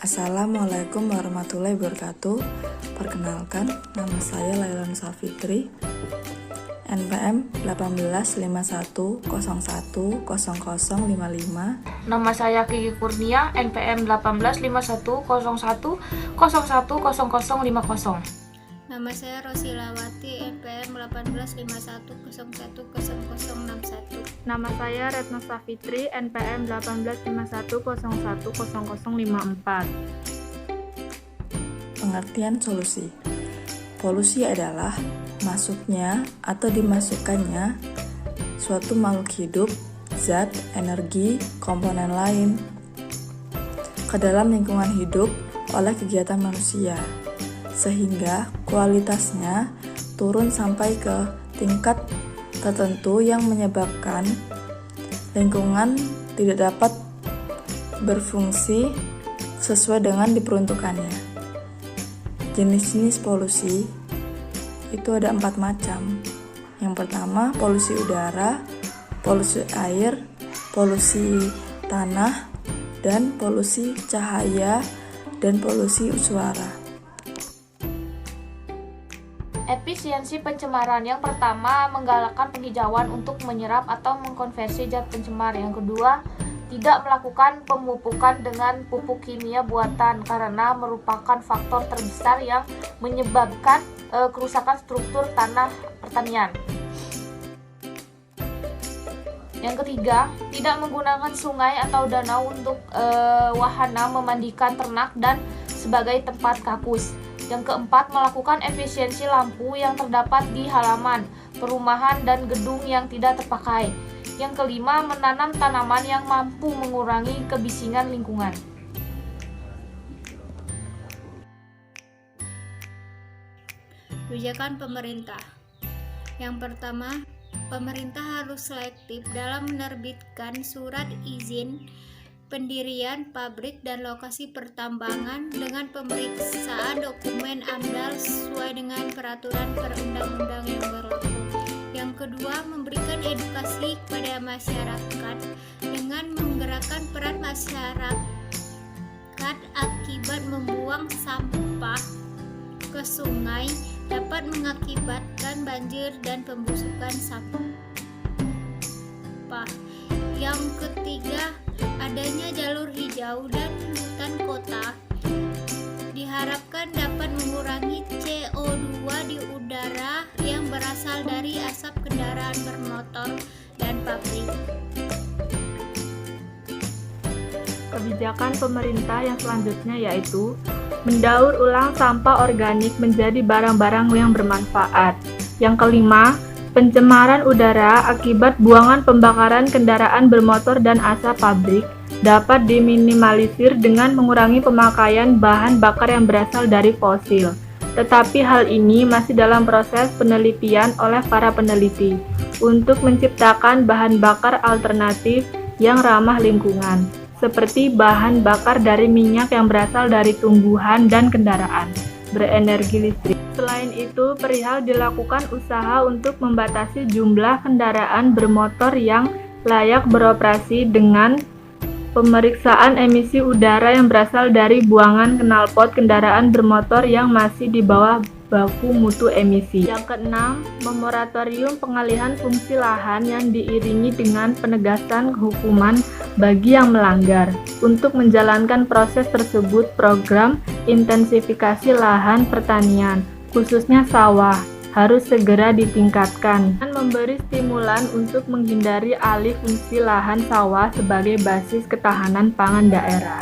Assalamualaikum warahmatullahi wabarakatuh. Perkenalkan, nama saya Laila Nusa Fitri, NPM 1851010055. Nama saya Kiki Kurnia, NPM 1851010050. Nama saya Rosilawati, NPM 1851010061. Nama saya Retno Safitri, NPM 1851010054. Pengertian solusi. Polusi adalah masuknya atau dimasukkannya suatu makhluk hidup, zat, energi, komponen lain ke dalam lingkungan hidup oleh kegiatan manusia, sehingga kualitasnya turun sampai ke tingkat tertentu yang menyebabkan lingkungan tidak dapat berfungsi sesuai dengan diperuntukannya. Jenis-jenis polusi itu ada 4 macam. Yang pertama, polusi udara, polusi air, polusi tanah, dan polusi cahaya, dan polusi suara. Efisiensi pencemaran. Yang pertama, menggalakkan penghijauan untuk menyerap atau mengkonversi zat pencemar. Yang kedua, tidak melakukan pemupukan dengan pupuk kimia buatan karena merupakan faktor terbesar yang menyebabkan kerusakan struktur tanah pertanian. Yang ketiga, tidak menggunakan sungai atau danau untuk wahana memandikan ternak dan sebagai tempat kakus. Yang keempat, melakukan efisiensi lampu yang terdapat di halaman, perumahan, dan gedung yang tidak terpakai. Yang kelima, menanam tanaman yang mampu mengurangi kebisingan lingkungan. Kebijakan pemerintah. Yang pertama, pemerintah harus selektif dalam menerbitkan surat izin pendirian pabrik dan lokasi pertambangan dengan pemeriksaan dokumen AMDAL sesuai dengan peraturan perundang-undang yang berlaku. Yang kedua, memberikan edukasi kepada masyarakat dengan menggerakkan peran masyarakat akibat membuang sampah ke sungai dapat mengakibatkan banjir dan pembusukan sampah. Yang ketiga, adanya jalur hijau dan hutan kota diharapkan dapat mengurangi CO2 di udara yang berasal dari asap kendaraan bermotor dan pabrik. Kebijakan pemerintah yang selanjutnya yaitu mendaur ulang sampah organik menjadi barang-barang yang bermanfaat. Yang kelima, pencemaran udara akibat buangan pembakaran kendaraan bermotor dan asap pabrik dapat diminimalisir dengan mengurangi pemakaian bahan bakar yang berasal dari fosil. Tetapi hal ini masih dalam proses penelitian oleh para peneliti untuk menciptakan bahan bakar alternatif yang ramah lingkungan, seperti bahan bakar dari minyak yang berasal dari tumbuhan dan kendaraan berenergi listrik. Selain itu, perihal dilakukan usaha untuk membatasi jumlah kendaraan bermotor yang layak beroperasi dengan pemeriksaan emisi udara yang berasal dari buangan knalpot kendaraan bermotor yang masih di bawah baku mutu emisi. Yang keenam, memoratorium pengalihan fungsi lahan yang diiringi dengan penegasan hukuman bagi yang melanggar. Untuk menjalankan proses tersebut, program intensifikasi lahan pertanian, khususnya sawah, harus segera ditingkatkan dan memberi stimulan untuk menghindari alih fungsi lahan sawah sebagai basis ketahanan pangan daerah.